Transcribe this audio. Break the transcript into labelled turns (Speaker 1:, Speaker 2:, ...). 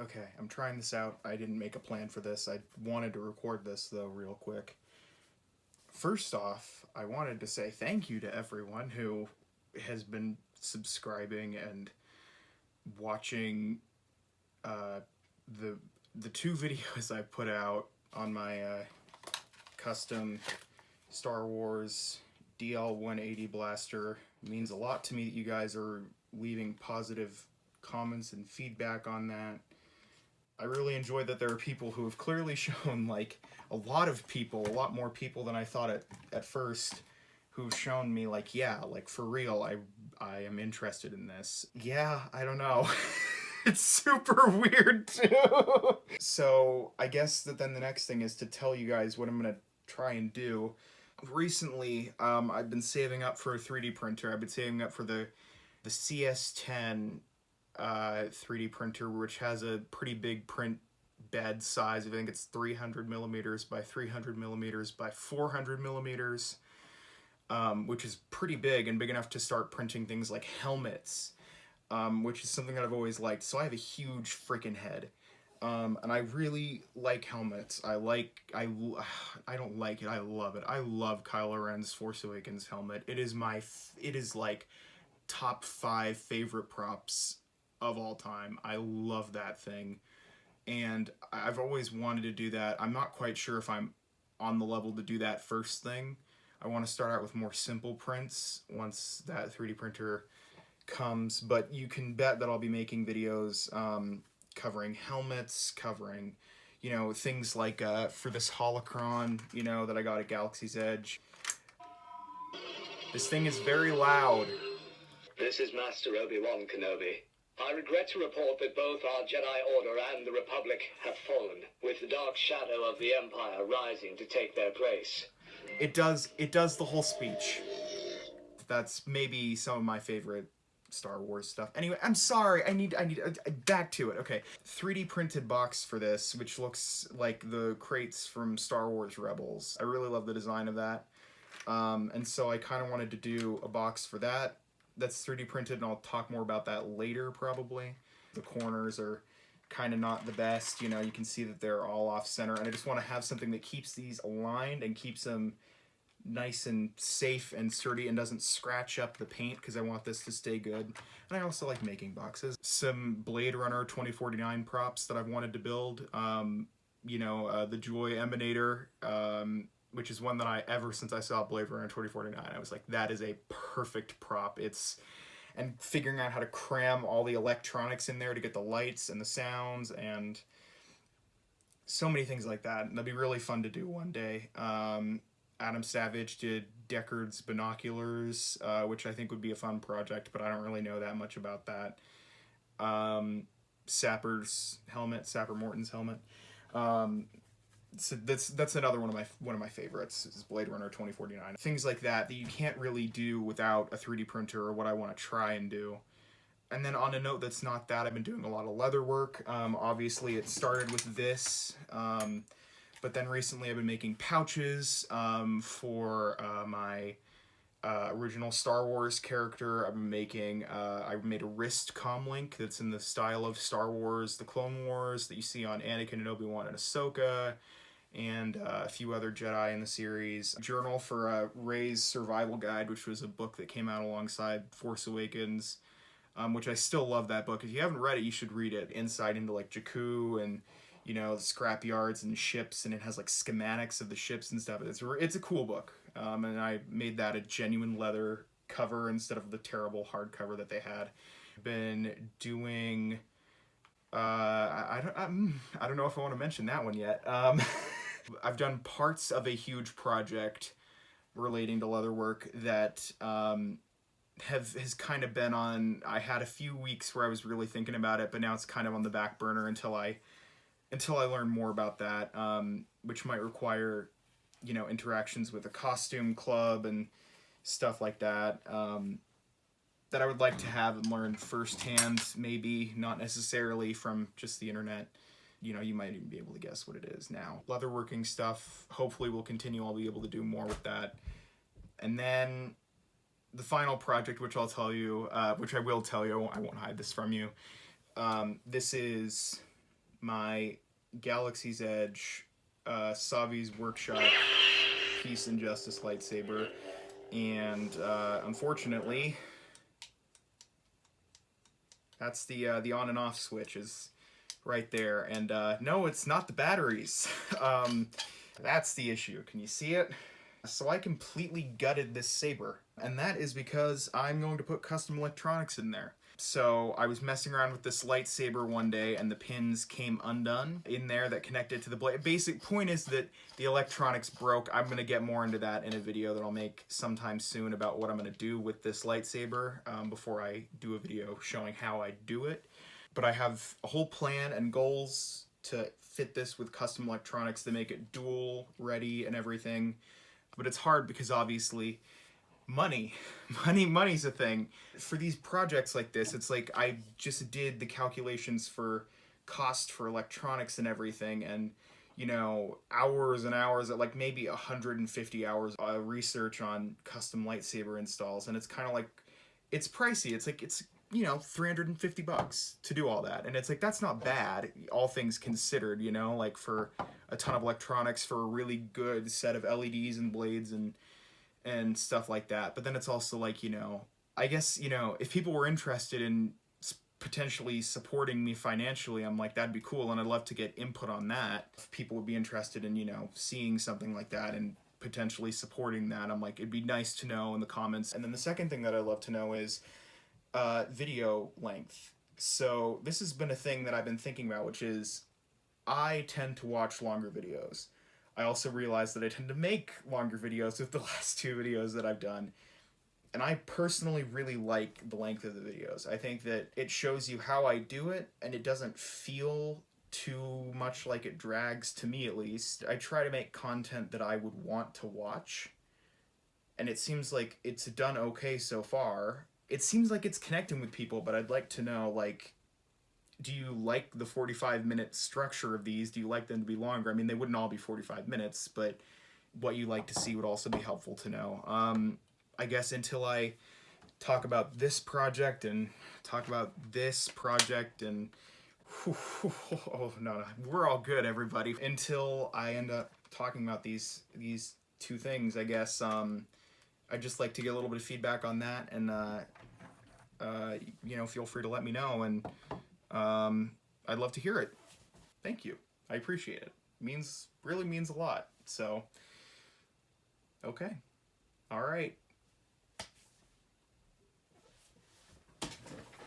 Speaker 1: Okay, I'm trying this out. I didn't make a plan for this. I wanted to record this, though, real quick. First off, I wanted to say thank you to everyone who has been subscribing and watching uh, the the two videos I put out on my custom Star Wars DL-180 blaster. It means a lot to me that you guys are leaving positive comments and feedback on that. I really enjoy that there are people who have clearly shown, like, a lot of people, a lot more people than I thought at first, who've shown me, like, yeah, like, for real, I am interested in this. Yeah, I don't know. It's super weird, too. So, I guess that then the next thing is to tell you guys what I'm gonna try and do. Recently, I've been saving up for a 3D printer. I've been saving up for the CS10 3D printer, which has a pretty big print bed size. I think it's 300 millimeters by 300 millimeters by 400 millimeters, which is pretty big and big enough to start printing things like helmets, which is something that I've always liked. So I have a huge freaking head. And I really like helmets. I don't like it. I love it. I love Kylo Ren's Force Awakens helmet. It is like top 5 favorite props of all time. I love that thing. And I've always wanted to do that. I'm not quite sure if I'm on the level to do that first thing. I want to start out with more simple prints once that 3D printer comes, but you can bet that I'll be making videos covering helmets, covering, things like for this holocron, that I got at Galaxy's Edge. This thing is very loud.
Speaker 2: This is Master Obi-Wan Kenobi. I regret to report that both our Jedi Order and the Republic have fallen, with the dark shadow of the Empire rising to take their place.
Speaker 1: It does the whole speech. That's maybe some of my favorite Star Wars stuff. Anyway, I'm sorry. I need back to it. Okay, 3D printed box for this, which looks like the crates from Star Wars Rebels. I really love the design of that, and so I kind of wanted to do a box for that. That's 3D printed, and I'll talk more about that later, probably. The corners are kind of not the best. You can see that they're all off center, and I just want to have something that keeps these aligned and keeps them nice and safe and sturdy and doesn't scratch up the paint, because I want this to stay good. And I also like making boxes. Some Blade Runner 2049 props that I've wanted to build. The Joy Emanator, which is one that ever since I saw Blade Runner 2049, I was like, that is a perfect prop. And figuring out how to cram all the electronics in there to get the lights and the sounds and so many things like that. And that'd be really fun to do one day. Adam Savage did Deckard's binoculars, which I think would be a fun project, but I don't really know that much about that. Sapper's helmet, Sapper Morton's helmet. So that's another one of my favorites, is Blade Runner 2049. Things like that you can't really do without a 3D printer, or what I want to try and do. And then on a note that's not that, I've been doing a lot of leather work. Obviously, it started with this, but then recently I've been making pouches for my original Star Wars character. I've been making, I made a wrist comlink that's in the style of Star Wars, the Clone Wars, that you see on Anakin and Obi-Wan and Ahsoka, and a few other Jedi in the series. A journal for Rey's Survival Guide, which was a book that came out alongside Force Awakens, which I still love that book. If you haven't read it, you should read it. Insight into like Jakku and scrap yards and ships, and it has like schematics of the ships and stuff. It's a cool book, and I made that a genuine leather cover instead of the terrible hardcover that they had. Been doing I don't know if I want to mention that one yet. I've done parts of a huge project relating to leatherwork that has kind of been on. I had a few weeks where I was really thinking about it, but now it's kind of on the back burner until I learn more about that, which might require, interactions with a costume club and stuff like that, that I would like to have and learn firsthand, maybe not necessarily from just the internet. You might even be able to guess what it is now. Leatherworking stuff, hopefully will continue. I'll be able to do more with that. And then the final project, which I'll tell you, which I will tell you, I won't hide this from you. This is my Galaxy's Edge Savi's Workshop Peace and Justice lightsaber, and unfortunately, that's the on and off switch is right there. And no, it's not the batteries. That's the issue. Can you see it? So I completely gutted this saber, and that is because I'm going to put custom electronics in there. So I was messing around with this lightsaber one day, and the pins came undone in there that connected to the blade. Basic point is that the electronics broke. I'm going to get more into that in a video that I'll make sometime soon about what I'm going to do with this lightsaber before I do a video showing how I do it. But I have a whole plan and goals to fit this with custom electronics to make it dual ready and everything. But it's hard because obviously money's a thing. For these projects like this, it's like I just did the calculations for cost for electronics and everything, and you know, hours and hours, like maybe 150 hours research on custom lightsaber installs, and it's kind of like, it's pricey. It's like, it's, you know, $350 to do all that, and it's like, that's not bad, all things considered, you know, like for a ton of electronics for a really good set of LEDs and blades and stuff like that. But then it's also like, you know, I guess, you know, if people were interested in potentially supporting me financially, I'm like, that'd be cool, and I'd love to get input on that. If people would be interested in, you know, seeing something like that and potentially supporting that, I'm like, it'd be nice to know in the comments. And then the second thing that I'd love to know is video length. So this has been a thing that I've been thinking about, which is I tend to watch longer videos. I also realize that I tend to make longer videos with the last two videos that I've done. And I personally really like the length of the videos. I think that it shows you how I do it, and it doesn't feel too much like it drags, to me at least. I try to make content that I would want to watch, and it seems like it's done okay so far. It seems like it's connecting with people, but I'd like to know, like, do you like the 45-minute structure of these? Do you like them to be longer? I mean, they wouldn't all be 45 minutes, but what you like to see would also be helpful to know. I guess until I talk about this project and talk about this project and oh no, we're all good, everybody. Until I end up talking about these two things, I guess I'd just like to get a little bit of feedback on that, and you know, feel free to let me know, and I'd love to hear it. Thank you. I appreciate it. Really means a lot. So, okay. All right.